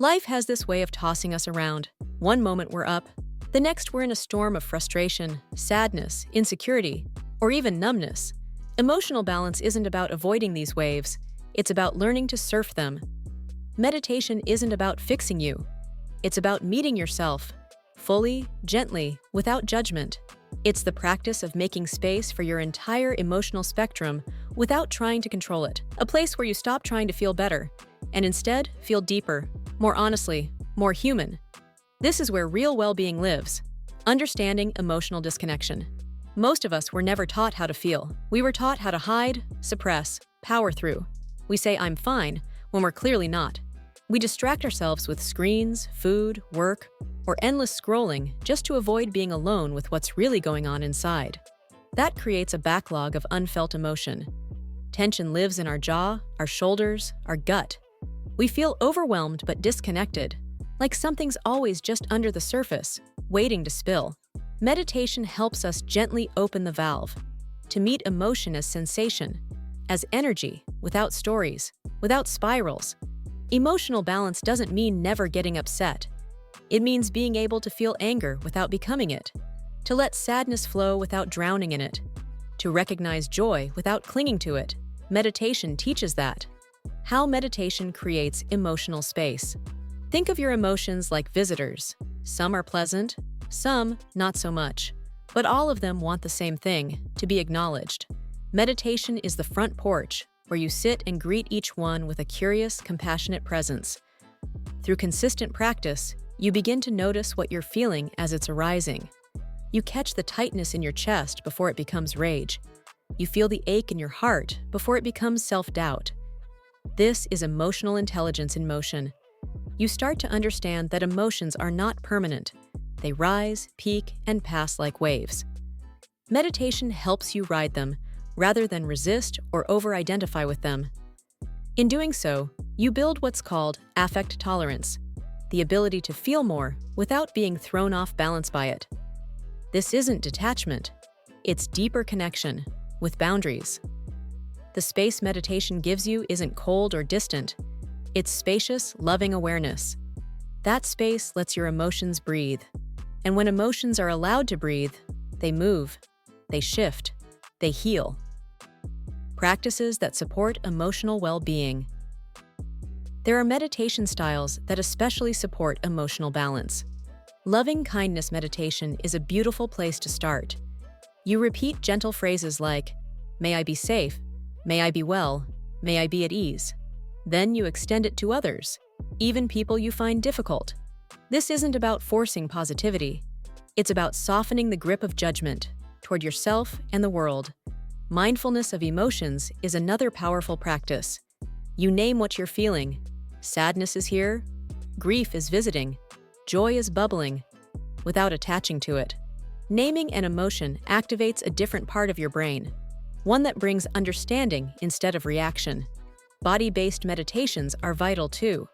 Life has this way of tossing us around. One moment we're up, the next we're in a storm of frustration, sadness, insecurity, or even numbness. Emotional balance isn't about avoiding these waves, it's about learning to surf them. Meditation isn't about fixing you. It's about meeting yourself, fully, gently, without judgment. It's the practice of making space for your entire emotional spectrum without trying to control it. A place where you stop trying to feel better and instead feel deeper, more honestly, more human. This is where real well-being lives. Understanding emotional disconnection. Most of us were never taught how to feel. We were taught how to hide, suppress, power through. We say, "I'm fine," when we're clearly not. We distract ourselves with screens, food, work, or endless scrolling just to avoid being alone with what's really going on inside. That creates a backlog of unfelt emotion. Tension lives in our jaw, our shoulders, our gut. We feel overwhelmed but disconnected, like something's always just under the surface, waiting to spill. Meditation helps us gently open the valve, to meet emotion as sensation, as energy, without stories, without spirals. Emotional balance doesn't mean never getting upset. It means being able to feel anger without becoming it, to let sadness flow without drowning in it, to recognize joy without clinging to it. Meditation teaches that. How meditation creates emotional space. Think of your emotions like visitors. Some are pleasant, some not so much, but all of them want the same thing, to be acknowledged. Meditation is the front porch, where you sit and greet each one with a curious, compassionate presence. Through consistent practice, you begin to notice what you're feeling as it's arising. You catch the tightness in your chest before it becomes rage. You feel the ache in your heart before it becomes self-doubt. This is emotional intelligence in motion. You start to understand that emotions are not permanent. They rise, peak, and pass like waves. Meditation helps you ride them, rather than resist or over-identify with them. In doing so, you build what's called affect tolerance, the ability to feel more without being thrown off balance by it. This isn't detachment, it's deeper connection, with boundaries. The space meditation gives you isn't cold or distant, it's spacious, loving awareness. That space lets your emotions breathe. And when emotions are allowed to breathe, they move, they shift, they heal. Practices that support emotional well-being. There are meditation styles that especially support emotional balance. Loving kindness meditation is a beautiful place to start. You repeat gentle phrases like, "May I be safe," "May I be well," "May I be at ease." Then you extend it to others, even people you find difficult. This isn't about forcing positivity. It's about softening the grip of judgment toward yourself and the world. Mindfulness of emotions is another powerful practice. You name what you're feeling. Sadness is here, grief is visiting, joy is bubbling, without attaching to it. Naming an emotion activates a different part of your brain, one that brings understanding instead of reaction. Body-based meditations are vital too.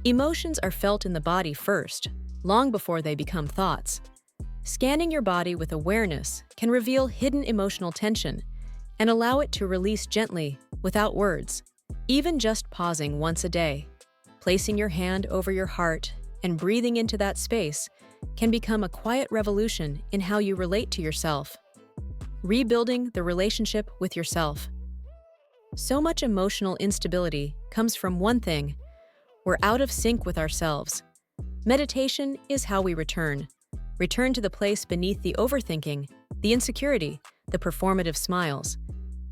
Emotions are felt in the body first, long before they become thoughts. Scanning your body with awareness can reveal hidden emotional tension and allow it to release gently, without words. Even just pausing once a day, placing your hand over your heart and breathing into that space can become a quiet revolution in how you relate to yourself. Rebuilding the relationship with yourself. So much emotional instability comes from one thing: we're out of sync with ourselves. Meditation is how we return to the place beneath the overthinking, the insecurity, the performative smiles.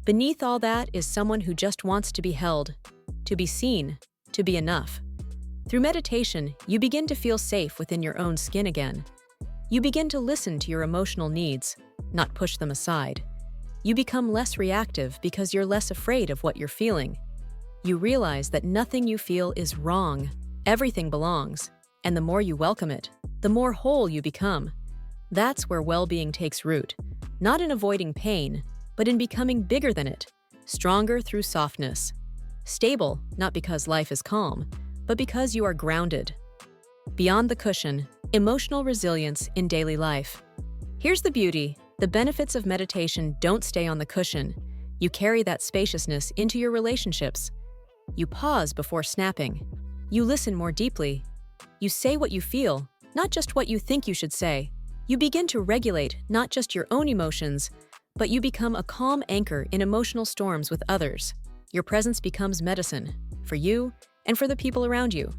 Beneath all that is someone who just wants to be held, to be seen, to be enough. Through meditation, you begin to feel safe within your own skin again. You begin to listen to your emotional needs, not push them aside. You become less reactive because you're less afraid of what you're feeling. You realize that nothing you feel is wrong. Everything belongs, and the more you welcome it, the more whole you become. That's where well-being takes root, not in avoiding pain, but in becoming bigger than it, stronger through softness. Stable, not because life is calm, but because you are grounded. Beyond the cushion, emotional resilience in daily life. Here's the beauty: the benefits of meditation don't stay on the cushion. You carry that spaciousness into your relationships. You pause before snapping. You listen more deeply. You say what you feel, not just what you think you should say. You begin to regulate not just your own emotions, but you become a calm anchor in emotional storms with others. Your presence becomes medicine, for you and for the people around you.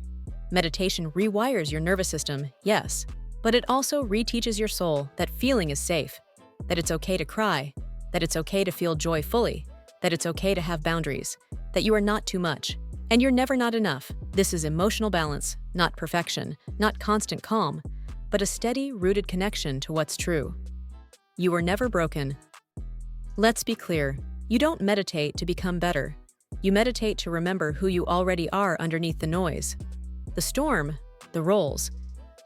Meditation rewires your nervous system, yes, but it also reteaches your soul that feeling is safe, that it's okay to cry, that it's okay to feel joy fully, that it's okay to have boundaries, that you are not too much, and you're never not enough. This is emotional balance, not perfection, not constant calm, but a steady, rooted connection to what's true. You were never broken. Let's be clear, you don't meditate to become better. You meditate to remember who you already are underneath the noise. The storm, the rolls.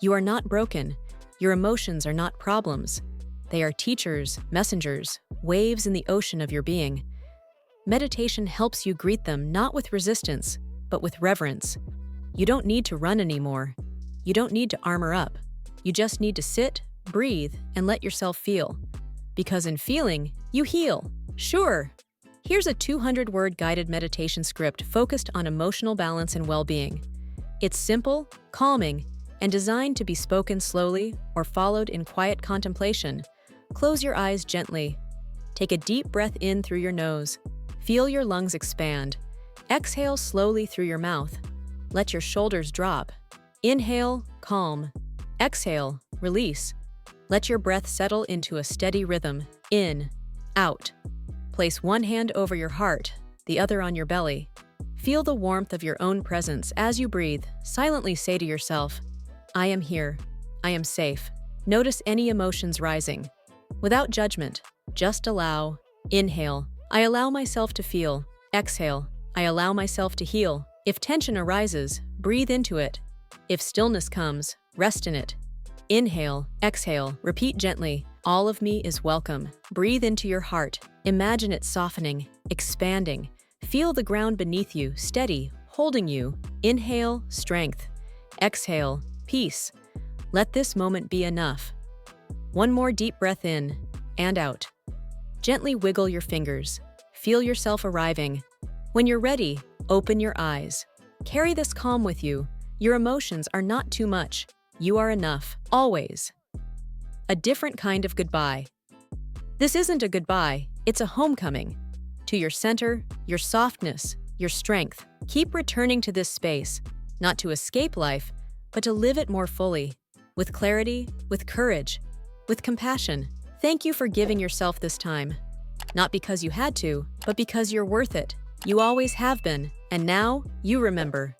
You are not broken. Your emotions are not problems. They are teachers, messengers, waves in the ocean of your being. Meditation helps you greet them not with resistance, but with reverence. You don't need to run anymore. You don't need to armor up. You just need to sit, breathe, and let yourself feel. Because in feeling, you heal. Sure. Here's a 200-word guided meditation script focused on emotional balance and well-being. It's simple, calming, and designed to be spoken slowly or followed in quiet contemplation. Close your eyes gently. Take a deep breath in through your nose. Feel your lungs expand. Exhale slowly through your mouth. Let your shoulders drop. Inhale, calm. Exhale, release. Let your breath settle into a steady rhythm. In, out. Place one hand over your heart, the other on your belly. Feel the warmth of your own presence as you breathe. Silently say to yourself, I am here. I am safe. Notice any emotions rising. Without judgment, just allow. Inhale. I allow myself to feel. Exhale. I allow myself to heal. If tension arises, breathe into it. If stillness comes, rest in it. Inhale, exhale, repeat gently. All of me is welcome. Breathe into your heart. Imagine it softening, expanding. Feel the ground beneath you, steady, holding you. Inhale, strength. Exhale, peace. Let this moment be enough. One more deep breath in and out. Gently wiggle your fingers. Feel yourself arriving. When you're ready, open your eyes. Carry this calm with you. Your emotions are not too much. You are enough, always. A different kind of goodbye. This isn't a goodbye, it's a homecoming. To your center, your softness, your strength. Keep returning to this space, not to escape life, but to live it more fully. With clarity, with courage, with compassion. Thank you for giving yourself this time. Not because you had to, but because you're worth it. You always have been, and now you remember.